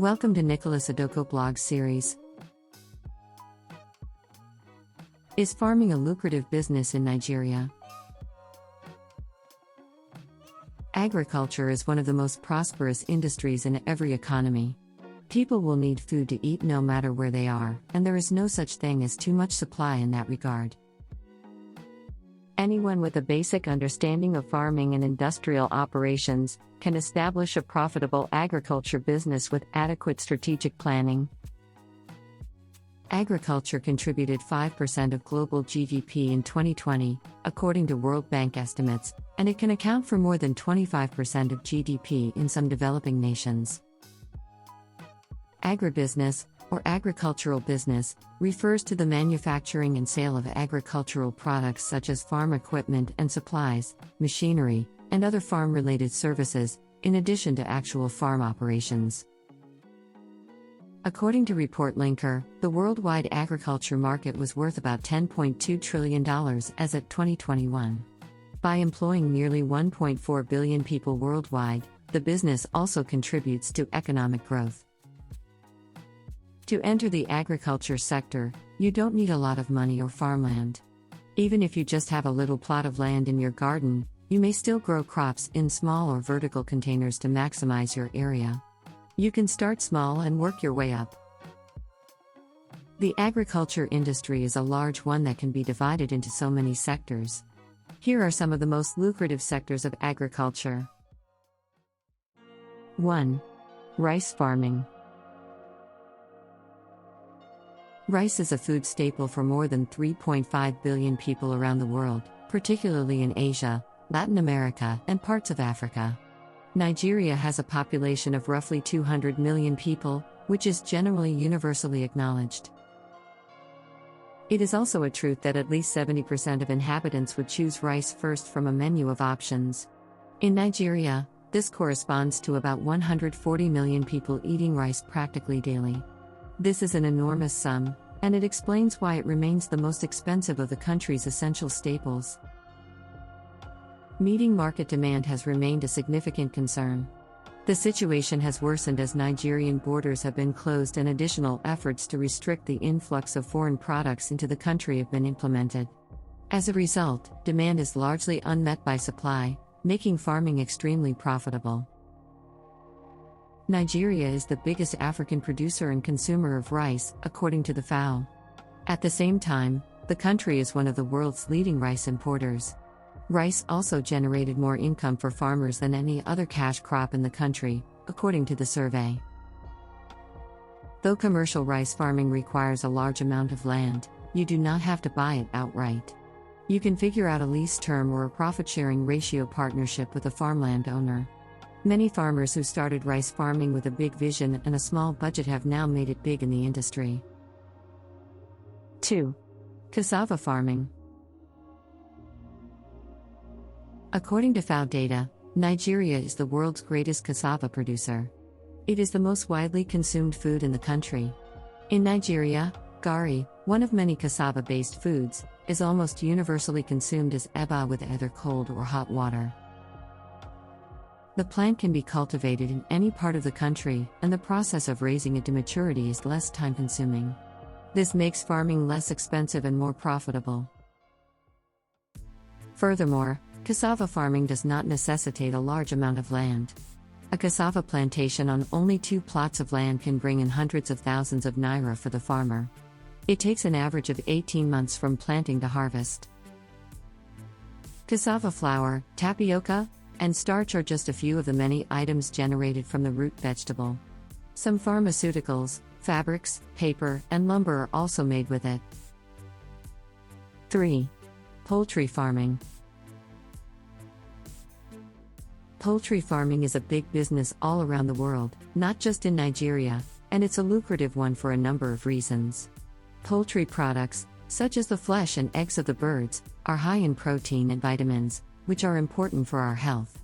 Welcome to Nicholas Adoko blog series. Is farming a lucrative business in Nigeria? Agriculture is one of the most prosperous industries in every economy. People will need food to eat no matter where they are, and there is no such thing as too much supply in that regard. Anyone with a basic understanding of farming and industrial operations can establish a profitable agriculture business with adequate strategic planning. Agriculture contributed 5% of global GDP in 2020, according to World Bank estimates, and it can account for more than 25% of GDP in some developing nations. Agribusiness, or agricultural business, refers to the manufacturing and sale of agricultural products such as farm equipment and supplies, machinery, and other farm-related services, in addition to actual farm operations. According to Report Linker, the worldwide agriculture market was worth about $10.2 trillion as of 2021. By employing nearly 1.4 billion people worldwide, the business also contributes to economic growth. To enter the agriculture sector, you don't need a lot of money or farmland. Even if you just have a little plot of land in your garden, you may still grow crops in small or vertical containers to maximize your area. You can start small and work your way up. The agriculture industry is a large one that can be divided into so many sectors. Here are some of the most lucrative sectors of agriculture. 1. Rice farming. Rice is a food staple for more than 3.5 billion people around the world, particularly in Asia, Latin America, and parts of Africa. Nigeria has a population of roughly 200 million people, which is generally universally acknowledged. It is also a truth that at least 70% of inhabitants would choose rice first from a menu of options. In Nigeria, this corresponds to about 140 million people eating rice practically daily. This is an enormous sum, and it explains why it remains the most expensive of the country's essential staples. Meeting market demand has remained a significant concern. The situation has worsened as Nigerian borders have been closed and additional efforts to restrict the influx of foreign products into the country have been implemented. As a result, demand is largely unmet by supply, making farming extremely profitable. Nigeria is the biggest African producer and consumer of rice, according to the FAO. At the same time, the country is one of the world's leading rice importers. Rice also generated more income for farmers than any other cash crop in the country, according to the survey. Though commercial rice farming requires a large amount of land, you do not have to buy it outright. You can figure out a lease term or a profit-sharing ratio partnership with a farmland owner. Many farmers who started rice farming with a big vision and a small budget have now made it big in the industry. 2. Cassava farming. According to FAO data, Nigeria is the world's greatest cassava producer. It is the most widely consumed food in the country. In Nigeria, gari, one of many cassava-based foods, is almost universally consumed as eba with either cold or hot water. The plant can be cultivated in any part of the country, and the process of raising it to maturity is less time-consuming. This makes farming less expensive and more profitable. Furthermore, cassava farming does not necessitate a large amount of land. A cassava plantation on only 2 plots of land can bring in hundreds of thousands of naira for the farmer. It takes an average of 18 months from planting to harvest. Cassava flour, tapioca, and starch are just a few of the many items generated from the root vegetable. Some pharmaceuticals, fabrics, paper, and lumber are also made with it. 3. Poultry farming. Poultry farming is a big business all around the world, not just in Nigeria, and it's a lucrative one for a number of reasons. Poultry products, such as the flesh and eggs of the birds, are high in protein and vitamins, which are important for our health.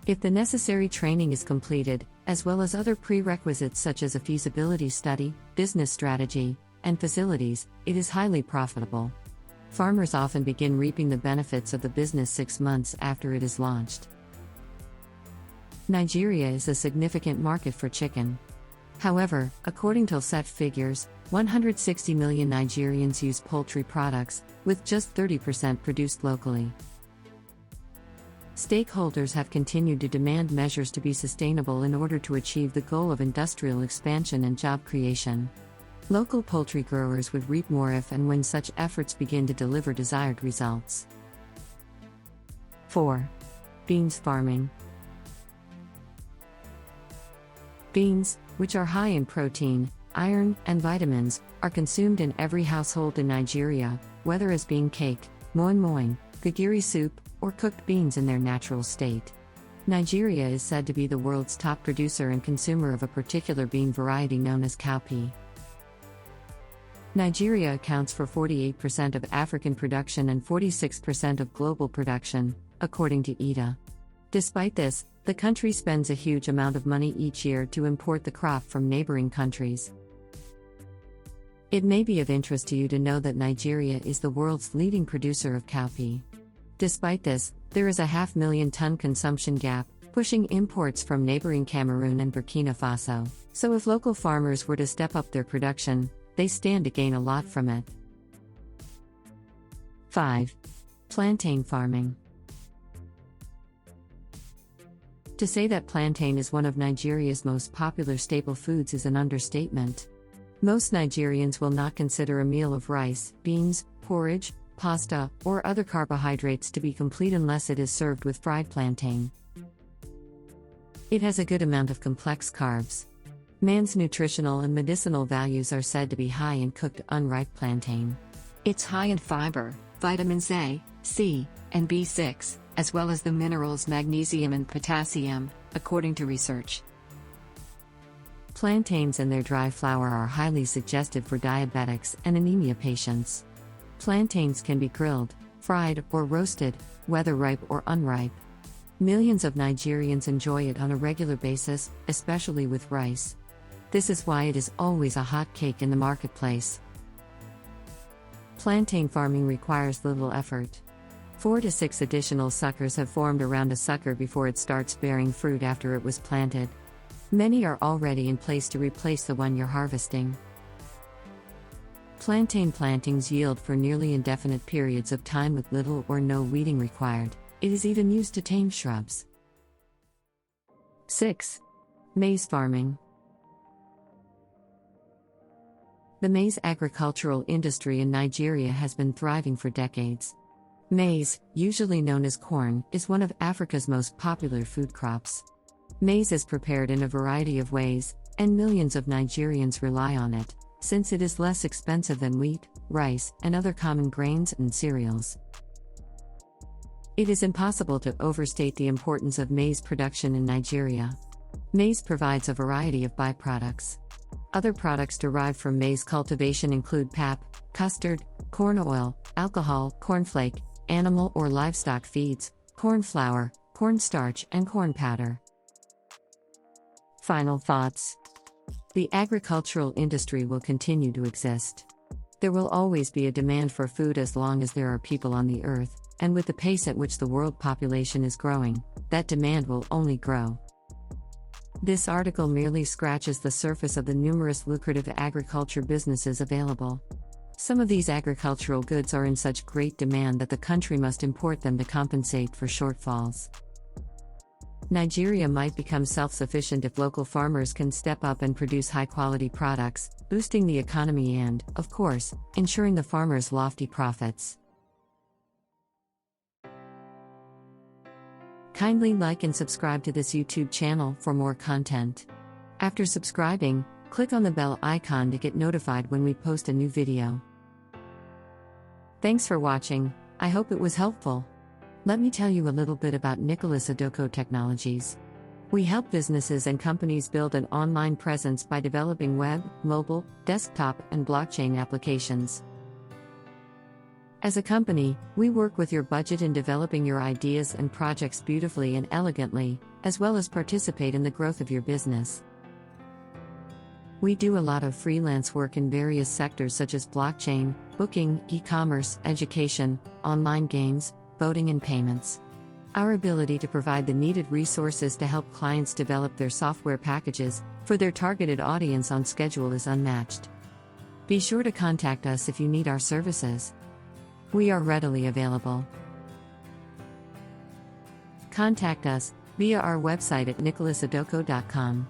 If the necessary training is completed, as well as other prerequisites such as a feasibility study, business strategy, and facilities, it is highly profitable. Farmers often begin reaping the benefits of the business 6 months after it is launched. Nigeria is a significant market for chicken. However, according to set figures, 160 million Nigerians use poultry products, with just 30% produced locally. Stakeholders have continued to demand measures to be sustainable in order to achieve the goal of industrial expansion and job creation. Local poultry growers would reap more if and when such efforts begin to deliver desired results. 4. Beans farming. Beans, which are high in protein, iron, and vitamins, are consumed in every household in Nigeria, whether as bean cake, moi-moi, gagiri soup, or cooked beans in their natural state. Nigeria is said to be the world's top producer and consumer of a particular bean variety known as cowpea. Nigeria accounts for 48% of African production and 46% of global production, according to EDA. Despite this, the country spends a huge amount of money each year to import the crop from neighboring countries. It may be of interest to you to know that Nigeria is the world's leading producer of cowpea. Despite this, there is a 500,000-ton consumption gap, pushing imports from neighboring Cameroon and Burkina Faso. So if local farmers were to step up their production, they stand to gain a lot from it. 5. Plantain farming. To say that plantain is one of Nigeria's most popular staple foods is an understatement. Most Nigerians will not consider a meal of rice, beans, porridge, pasta, or other carbohydrates to be complete unless it is served with fried plantain. It has a good amount of complex carbs. Man's nutritional and medicinal values are said to be high in cooked unripe plantain. It's high in fiber, vitamins A, C, and B6, as well as the minerals magnesium and potassium, according to research. Plantains and their dry flour are highly suggestive for diabetics and anemia patients. Plantains can be grilled, fried, or roasted, whether ripe or unripe. Millions of Nigerians enjoy it on a regular basis, especially with rice. This is why it is always a hot cake in the marketplace. Plantain farming requires little effort. 4 to 6 additional suckers have formed around a sucker before it starts bearing fruit after it was planted. Many are already in place to replace the one you're harvesting. Plantain plantings yield for nearly indefinite periods of time with little or no weeding required. It is even used to tame shrubs. 6. Maize farming. The maize agricultural industry in Nigeria has been thriving for decades. Maize, usually known as corn, is one of Africa's most popular food crops. Maize is prepared in a variety of ways, and millions of Nigerians rely on it, since it is less expensive than wheat, rice, and other common grains and cereals. It is impossible to overstate the importance of maize production in Nigeria. Maize provides a variety of byproducts. Other products derived from maize cultivation include pap, custard, corn oil, alcohol, cornflake, animal or livestock feeds, corn flour, corn starch, and corn powder. Final thoughts. The agricultural industry will continue to exist. There will always be a demand for food as long as there are people on the earth, and with the pace at which the world population is growing, that demand will only grow. This article merely scratches the surface of the numerous lucrative agriculture businesses available. Some of these agricultural goods are in such great demand that the country must import them to compensate for shortfalls. Nigeria might become self-sufficient if local farmers can step up and produce high-quality products, boosting the economy and, of course, ensuring the farmers' lofty profits. Kindly like and subscribe to this YouTube channel for more content. After subscribing, click on the bell icon to get notified when we post a new video. Thanks for watching. I hope it was helpful. Let me tell you a little bit about Nicholas Adoko Technologies. We help businesses and companies build an online presence by developing web, mobile, desktop, and blockchain applications. As a company, we work with your budget in developing your ideas and projects beautifully and elegantly, as well as participate in the growth of your business. We do a lot of freelance work in various sectors such as blockchain, booking, e-commerce, education, online games, voting and payments. Our ability to provide the needed resources to help clients develop their software packages for their targeted audience on schedule is unmatched. Be sure to contact us if you need our services. We are readily available. Contact us via our website at nicolasadoko.com.